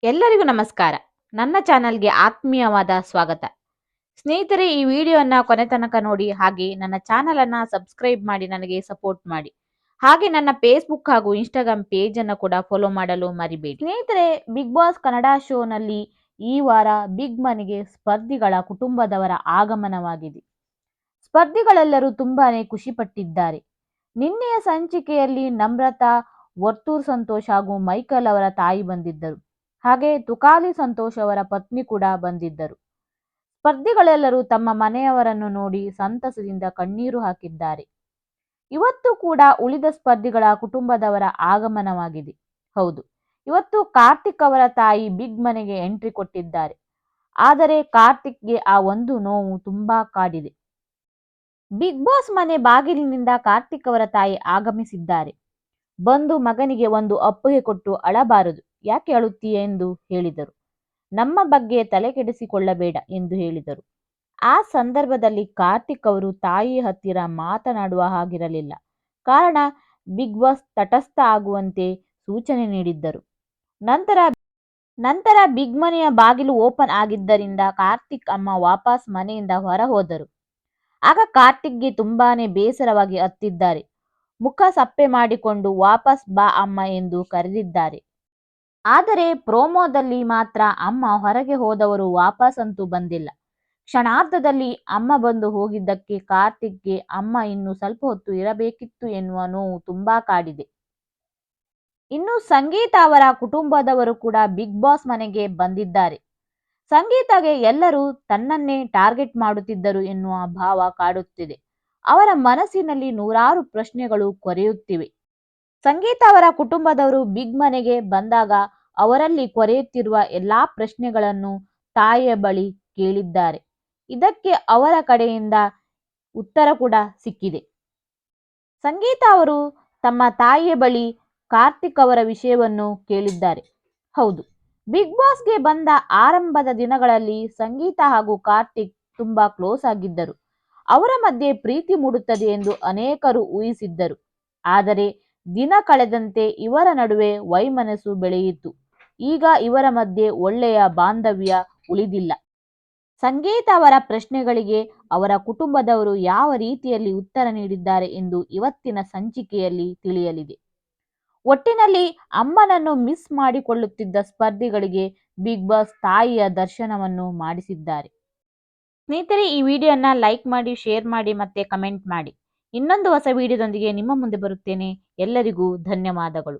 ಎಲ್ಲರಿಗೂ ನಮಸ್ಕಾರ. ನನ್ನ ಚಾನಲ್‌ಗೆ ಆತ್ಮೀಯವಾದ ಸ್ವಾಗತ. ಸ್ನೇಹಿತರೆ, ಈ ವಿಡಿಯೋನ ಕೊನೆ ತನಕ ನೋಡಿ, ಹಾಗೆ ನನ್ನ ಚಾನಲ್ ಅನ್ನ ಸಬ್ಸ್ಕ್ರೈಬ್ ಮಾಡಿ ನನಗೆ ಸಪೋರ್ಟ್ ಮಾಡಿ. ಹಾಗೆ ನನ್ನ ಫೇಸ್‌ಬುಕ್ ಹಾಗೂ ಇನ್‌ಸ್ಟಾಗ್ರಾಮ್ ಪೇಜ್ ಅನ್ನು ಕೂಡ ಫಾಲೋ ಮಾಡಲು ಮರಿಬೇಡಿ. ಸ್ನೇಹಿತರೆ, ಬಿಗ್ ಬಾಸ್ ಕನ್ನಡ ಶೋನಲ್ಲಿ ಈ ವಾರ ಬಿಗ್ ಮನೆಗೆ ಸ್ಪರ್ಧಿಗಳ ಕುಟುಂಬದವರ ಆಗಮನವಾಗಿದೆ. ಸ್ಪರ್ಧಿಗಳೆಲ್ಲರೂ ತುಂಬಾನೇ ಖುಷಿಪಟ್ಟಿದ್ದಾರೆ. ನಿನ್ನೆಯ ಸಂಚಿಕೆಯಲ್ಲಿ ನಮ್ರತಾ, ವರ್ತೂರ್ ಸಂತೋಷ್ ಹಾಗೂ ಮೈಕಲ್ ಅವರ ತಾಯಿ ಬಂದಿದ್ದರು. ಹಾಗೆ ತುಕಾಲಿ ಸಂತೋಷ್ ಅವರ ಪತ್ನಿ ಕೂಡ ಬಂದಿದ್ದರು. ಸ್ಪರ್ಧಿಗಳೆಲ್ಲರೂ ತಮ್ಮ ಮನೆಯವರನ್ನು ನೋಡಿ ಸಂತಸದಿಂದ ಕಣ್ಣೀರು ಹಾಕಿದ್ದಾರೆ. ಇವತ್ತು ಕೂಡ ಉಳಿದ ಸ್ಪರ್ಧಿಗಳ ಕುಟುಂಬದವರ ಆಗಮನವಾಗಿದೆ. ಹೌದು, ಇವತ್ತು ಕಾರ್ತಿಕ್ ಅವರ ತಾಯಿ ಬಿಗ್ ಮನೆಗೆ ಎಂಟ್ರಿ ಕೊಟ್ಟಿದ್ದಾರೆ. ಆದರೆ ಕಾರ್ತಿಕ್ಗೆ ಆ ಒಂದು ನೋವು ತುಂಬಾ ಕಾಡಿದೆ. ಬಿಗ್ ಬಾಸ್ ಮನೆ ಬಾಗಿಲಿನಿಂದ ಕಾರ್ತಿಕ್ ಅವರ ತಾಯಿ ಆಗಮಿಸಿದ್ದಾರೆ. ಬಂದು ಮಗನಿಗೆ ಒಂದು ಅಪ್ಪಗೆ ಕೊಟ್ಟು ಅಳಬಾರದು, ಯಾಕೆ ಅಳುತ್ತೀಯ ಎಂದು ಹೇಳಿದರು. ನಮ್ಮ ಬಗ್ಗೆ ತಲೆ ಕೆಡಿಸಿಕೊಳ್ಳಬೇಡ ಎಂದು ಹೇಳಿದರು. ಆ ಸಂದರ್ಭದಲ್ಲಿ ಕಾರ್ತಿಕ್ ಅವರು ತಾಯಿ ಹತ್ತಿರ ಮಾತನಾಡುವ ಹಾಗಿರಲಿಲ್ಲ. ಕಾರಣ ಬಿಗ್ ಬಾಸ್ ತಟಸ್ಥ ಆಗುವಂತೆ ಸೂಚನೆ ನೀಡಿದ್ದರು. ನಂತರ ಬಿಗ್ ಮನೆಯ ಬಾಗಿಲು ಓಪನ್ ಆಗಿದ್ದರಿಂದ ಕಾರ್ತಿಕ್ ಅಮ್ಮ ವಾಪಸ್ ಮನೆಯಿಂದ ಹೊರ ಹೋದರು. ಆಗ ಕಾರ್ತಿಕ್ಗೆ ತುಂಬಾನೇ ಬೇಸರವಾಗಿ ಅತ್ತಿದ್ದಾರೆ. ಮುಖ ಸಪ್ಪೆ ಮಾಡಿಕೊಂಡು ವಾಪಸ್ ಬಾ ಅಮ್ಮ ಎಂದು ಕರೆದಿದ್ದಾರೆ. ಆದರೆ ಪ್ರೋಮೋದಲ್ಲಿ ಮಾತ್ರ ಅಮ್ಮ ಹೊರಗೆ ಹೋದವರು ವಾಪಸ್ ಅಂತೂ ಬಂದಿಲ್ಲ. ಕ್ಷಣಾರ್ಧದಲ್ಲಿ ಅಮ್ಮ ಬಂದು ಹೋಗಿದ್ದಕ್ಕೆ ಕಾರ್ತಿಕ್ಗೆ ಅಮ್ಮ ಇನ್ನು ಸ್ವಲ್ಪ ಹೊತ್ತು ಇರಬೇಕಿತ್ತು ಎನ್ನುವ ನೋವು ತುಂಬಾ ಕಾಡಿದೆ. ಇನ್ನು ಸಂಗೀತ ಅವರ ಕುಟುಂಬದವರು ಕೂಡ ಬಿಗ್ ಬಾಸ್ ಮನೆಗೆ ಬಂದಿದ್ದಾರೆ. ಸಂಗೀತಗೆ ಎಲ್ಲರೂ ತನ್ನನ್ನೇ ಟಾರ್ಗೆಟ್ ಮಾಡುತ್ತಿದ್ದರು ಎನ್ನುವ ಭಾವ ಕಾಡುತ್ತಿದೆ. ಅವರ ಮನಸ್ಸಿನಲ್ಲಿ ನೂರಾರು ಪ್ರಶ್ನೆಗಳು ಕೊರೆಯುತ್ತಿವೆ. ಸಂಗೀತ ಅವರ ಕುಟುಂಬದವರು ಬಿಗ್ ಮನೆಗೆ ಬಂದಾಗ ಅವರಲ್ಲಿ ಕೊರೆಯುತ್ತಿರುವ ಎಲ್ಲಾ ಪ್ರಶ್ನೆಗಳನ್ನು ತಾಯಿಯ ಬಳಿ ಕೇಳಿದ್ದಾರೆ. ಇದಕ್ಕೆ ಅವರ ಕಡೆಯಿಂದ ಉತ್ತರ ಕೂಡ ಸಿಕ್ಕಿದೆ. ಸಂಗೀತ ಅವರು ತಮ್ಮ ತಾಯಿಯ ಬಳಿ ಕಾರ್ತಿಕ್ ಅವರ ವಿಷಯವನ್ನು ಕೇಳಿದ್ದಾರೆ. ಹೌದು, ಬಿಗ್ ಬಾಸ್ಗೆ ಬಂದ ಆರಂಭದ ದಿನಗಳಲ್ಲಿ ಸಂಗೀತ ಹಾಗೂ ಕಾರ್ತಿಕ್ ತುಂಬಾ ಕ್ಲೋಸ್ ಆಗಿದ್ದರು. ಅವರ ಮಧ್ಯೆ ಪ್ರೀತಿ ಮೂಡುತ್ತದೆ ಎಂದು ಅನೇಕರು ಊಹಿಸಿದ್ದರು. ಆದರೆ ದಿನ ಕಳೆದಂತೆ ಇವರ ನಡುವೆ ವೈಮನಸ್ಸು ಬೆಳೆಯಿತು. ಈಗ ಇವರ ಮಧ್ಯೆ ಒಳ್ಳೆಯ ಬಾಂಧವ್ಯ ಉಳಿದಿಲ್ಲ. ಸಂಗೀತ ಅವರ ಪ್ರಶ್ನೆಗಳಿಗೆ ಅವರ ಕುಟುಂಬದವರು ಯಾವ ರೀತಿಯಲ್ಲಿ ಉತ್ತರ ನೀಡಿದ್ದಾರೆ ಎಂದು ಇವತ್ತಿನ ಸಂಚಿಕೆಯಲ್ಲಿ ತಿಳಿಯಲಿದೆ. ಒಟ್ಟಿನಲ್ಲಿ ಅಮ್ಮನನ್ನು ಮಿಸ್ ಮಾಡಿಕೊಳ್ಳುತ್ತಿದ್ದ ಸ್ಪರ್ಧಿಗಳಿಗೆ ಬಿಗ್ ಬಾಸ್ ತಾಯಿಯ ದರ್ಶನವನ್ನು ಮಾಡಿಸಿದ್ದಾರೆ. ಸ್ನೇಹಿತರೆ, ಈ ವಿಡಿಯೋನ ಲೈಕ್ ಮಾಡಿ, ಶೇರ್ ಮಾಡಿ ಮತ್ತೆ ಕಮೆಂಟ್ ಮಾಡಿ. ಇನ್ನೊಂದು ಹೊಸ ವಿಡಿಯೋದೊಂದಿಗೆ ನಿಮ್ಮ ಮುಂದೆ ಬರುತ್ತೇನೆ. ಎಲ್ಲರಿಗೂ ಧನ್ಯವಾದಗಳು.